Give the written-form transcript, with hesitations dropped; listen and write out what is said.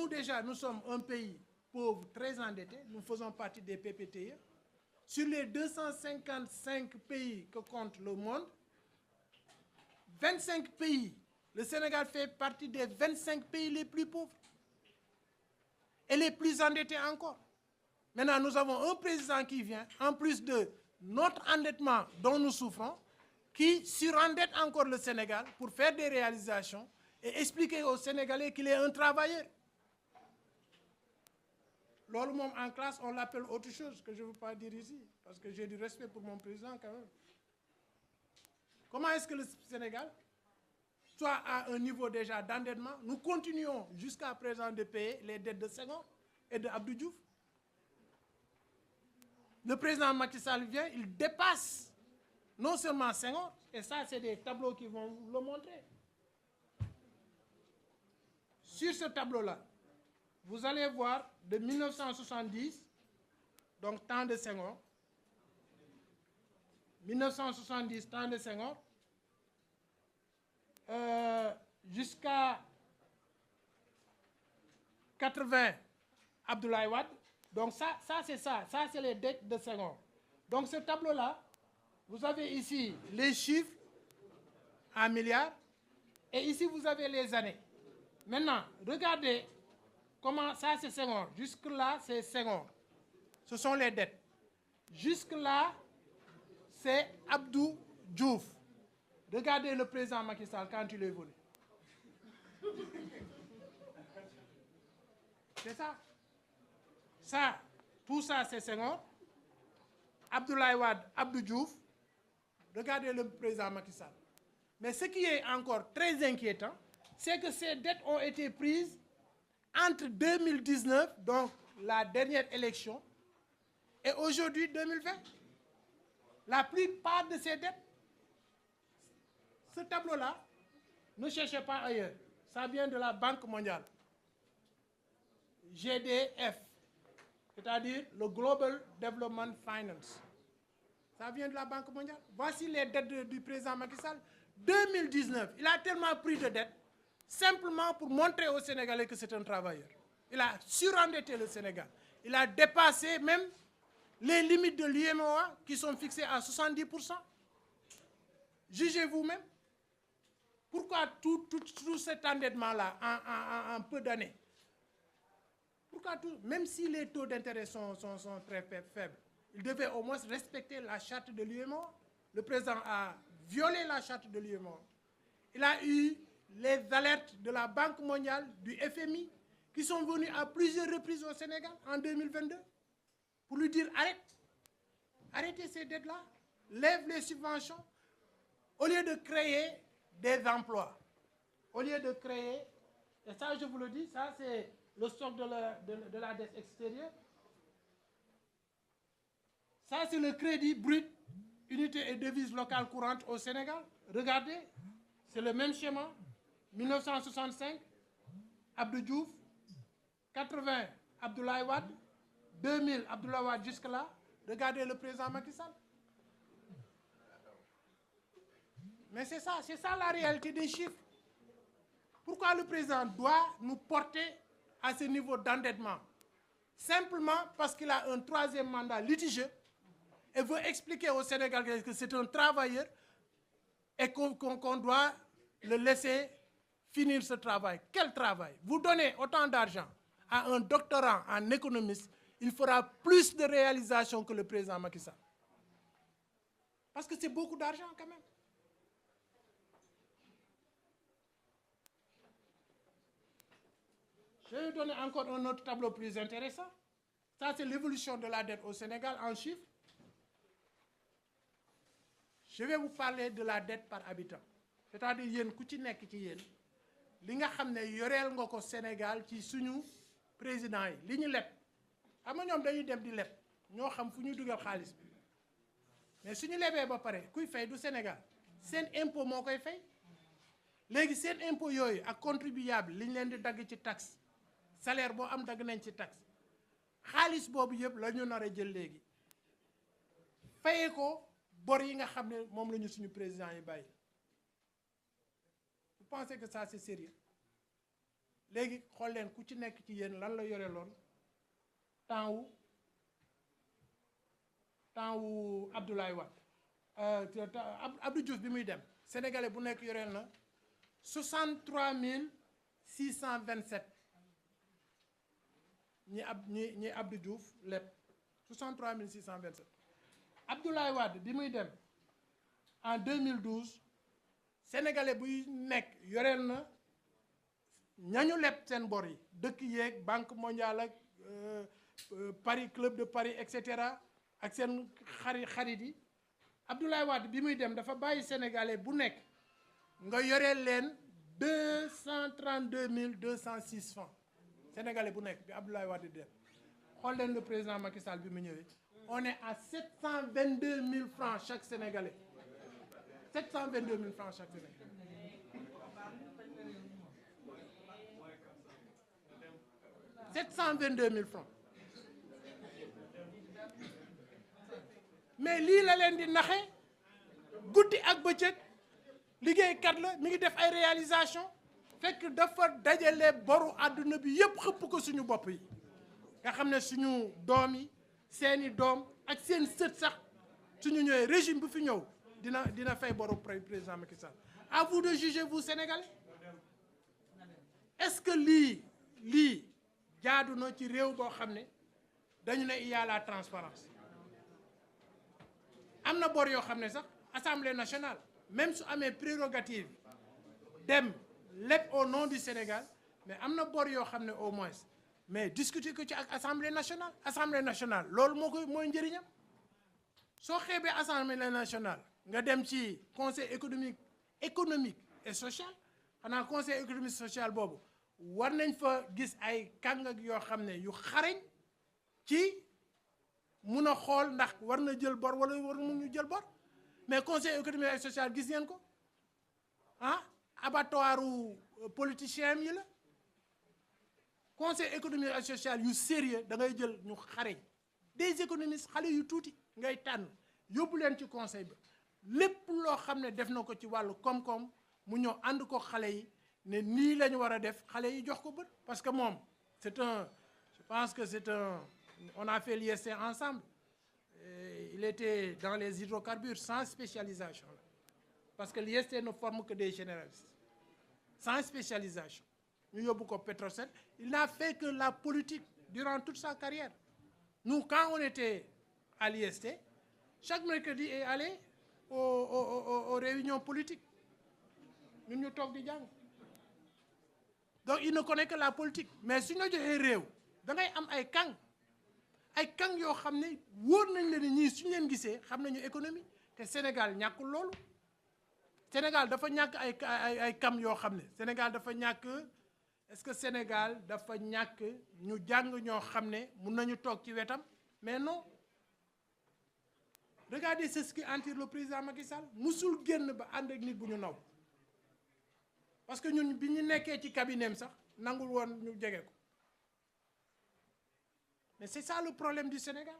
Nous, déjà, nous sommes un pays pauvre, très endetté. Nous faisons partie des PPTE. Sur les 255 pays que compte le monde, 25 pays, le Sénégal fait partie des 25 pays les plus pauvres et les plus endettés encore. Maintenant, nous avons un président qui vient, en plus de notre endettement dont nous souffrons, qui surendette encore le Sénégal pour faire des réalisations et expliquer aux Sénégalais qu'il est un travailleur. Loolu moom en classe, on l'appelle autre chose que je ne veux pas dire ici, parce que j'ai du respect pour mon président quand même. Comment est-ce que le Sénégal soit à un niveau déjà d'endettement? Nous continuons jusqu'à présent de payer les dettes de Senghor et de Abdou Diouf. Le président Macky Sall vient, il dépasse non seulement Senghor, et ça c'est des tableaux qui vont le montrer. Sur ce tableau-là, vous allez voir de 1970, donc temps de Senghor, 1970, temps de Senghor, jusqu'à 80, Abdoulaye Wade. Donc ça c'est les dettes de Senghor. Donc ce tableau-là, vous avez ici les chiffres en milliards, et ici vous avez les années. Maintenant, regardez comment ça c'est Senghor. Jusque-là, c'est Senghor. Ce sont les dettes. Jusque-là, c'est Abdou Diouf. Regardez le président Macky Sall quand il est venu. C'est ça. Ça, tout ça, c'est Senghor. Abdoulaye Wade, Abdou Diouf. Regardez le président Macky Sall. Mais ce qui est encore très inquiétant, c'est que ces dettes ont été prises entre 2019, donc la dernière élection, et aujourd'hui 2020. La plupart de ces dettes, ce tableau-là, ne cherchez pas ailleurs. Ça vient de la Banque mondiale. GDF, c'est-à-dire le Global Development Finance. Ça vient de la Banque mondiale. Voici les dettes du président Macky Sall. 2019, il a tellement pris de dettes simplement pour montrer aux Sénégalais que c'est un travailleur. Il a surendetté le Sénégal. Il a dépassé même les limites de l'UEMOA qui sont fixées à 70%. Jugez vous-même. Pourquoi tout cet endettement-là en peu d'années? Pourquoi tout? Même si les taux d'intérêt sont très faibles, il devait au moins respecter la charte de l'UEMOA. Le président a violé la charte de l'UEMOA. Il a eu les alertes de la Banque mondiale, du FMI, qui sont venus à plusieurs reprises au Sénégal en 2022 pour lui dire arrêtez ces dettes-là, lève les subventions, au lieu de créer des emplois, au lieu de créer, et ça je vous le dis, ça c'est le stock de la dette extérieure, ça c'est le crédit brut, unité et devise locale courante au Sénégal. Regardez, c'est le même schéma. 1965, Abdou Diouf, 80, Abdoulaye Wade, 2000, Abdoulaye Wade jusque-là. Regardez le président Macky Sall. Mais c'est ça la réalité des chiffres. Pourquoi le président doit nous porter à ce niveau d'endettement? Simplement parce qu'il a un troisième mandat litigieux et veut expliquer aux Sénégalais que c'est un travailleur et qu'on doit le laisser finir ce travail. Quel travail? Vous donnez autant d'argent à un doctorant en économiste, il fera plus de réalisations que le président Macky Sall. Parce que c'est beaucoup d'argent quand même. Je vais vous donner encore un autre tableau plus intéressant. Ça, c'est l'évolution de la dette au Sénégal en chiffres. Je vais vous parler de la dette par habitant. C'est-à-dire, yéen ku ci nekk ci yéen li nga xam ne yoreel nga ko Sénégal ci suñu président yi li ñu leb xam nga ñoom dañuy dem di leb ñoo xam fu ñuy dugal xaalis bi mais suñu lebee ba pare kuy fay du Sénégal seen impôt moo koy fay léegi seen impôt yooyu ak contribuable li ñu leen di dagg ci taxe salaire boo am dagg nañ ci taxe xaalis boobu yëpp la ñu nar a jël léegi fayee ko bor yi nga xam ne moom la ñu suñu président yi bàyyi. Vous pensez que ça c'est sérieux? léegi xool leen ku ci nekk ci yéen lan la yore loon temps wu Abdoulaye Wade Abdou Diouf bi muy dem sénégalais bu nekk yoreel na 63 627 ñi Abdou Diouf lépp 63 627 Abdoulaye Wade bi muy dem en 2012 sénégalais buy nekk yoreel na ñañu leb seen bor yi dëkk yeeg banque mondiale ak Paris club de Paris et cetera ak seen xarit yi Abdoulaye Wade bi muy dem dafa bàyyi sénégalais bu nekk nga yoreel leen 232 206 francs sénégalais bu nekk bi Abdoulaye Wade di dem xool leen le président Macky Sall bi mu ñëwee on est à 722 000 francs chaque sénégalais 722 000 francs chaque sénégalais. 722 000 francs mais lii la leen di naxe guddi ak bëccëg liggéeykat la mi ngi def ay réalisation fekk dafa dajale boru àdduna bi yépp xëpp ko suñu bopp yi nga xam ne suñu doom yi seeni doom ak seen sët sax suñu ñëwee régime bu fi ñëw dina fay boru président Macky Sall. À vous de juger, vous Sénégalais. Est-ce que lii jaadu na ci réew boo xam ne dañu ne il y a la transparence am na bor yoo xam ne sax Assemblée nationale même su amee prérogative dem lépp au nom du Sénégal mais am na bor yoo xam ne au moins mais discuter ko ci ak Assemblée nationale loolu mooy njëriñam soo xeebee Assemblée nationale nga dem ci conseil économique et social xanaa conseil économique social boobu war nañ fa gis ay kàngak yoo xam ne yu xarañ ci mun a xool ndax war na jël bor wala war mu jël bor mais conseil économique et social gis ngeen ko abattoiru politicien yi la conseil économique et social yu sérieux da ngay jël ñu xarañ des économistes xale yu tuuti ngay tànn yóbbu leen ci conseil bi lépp loo xam ne def na ko ci wàllu koom-koom mu ñëw ànd ko xale yi ne nii la ñu war a def xale yi jox ko bët parce que moom je pense que on a fait l'IST ensemble il était dans les hydrocarbures sans spécialisation parce que l'IST ne forme que des généralistes sans spécialisation ñu yóbbu ko Petrosen il n'a fait que la politique durant toute sa carrière nous quand on était à l'IST chaque mercredi est allé aux réunions politiques ñun ñu toog di jàng donc il ne connaît que la politique mais su ñu joxee réew da ngay am ay kàng yoo xam ne wóor nañ leen ni ñii suñu leen gisee xam nañu économie te Sénégal ñàkkul loolu Sénégal dafa ñàkk ay kam yoo xam ne Sénégal dafa ñàkk est-ce que Sénégal dafa ñàkk ñu jàng ñoo xam ne mun nañu toog ci wetam mais non regardez ce qui entoure le président Macky Sall musul génn ba ànd ak nit bu ñu naw parce que ñun bi ñu nekkee ci cabinet sax nangul woon ñu jege ko mais c'est ça le problème du Sénégal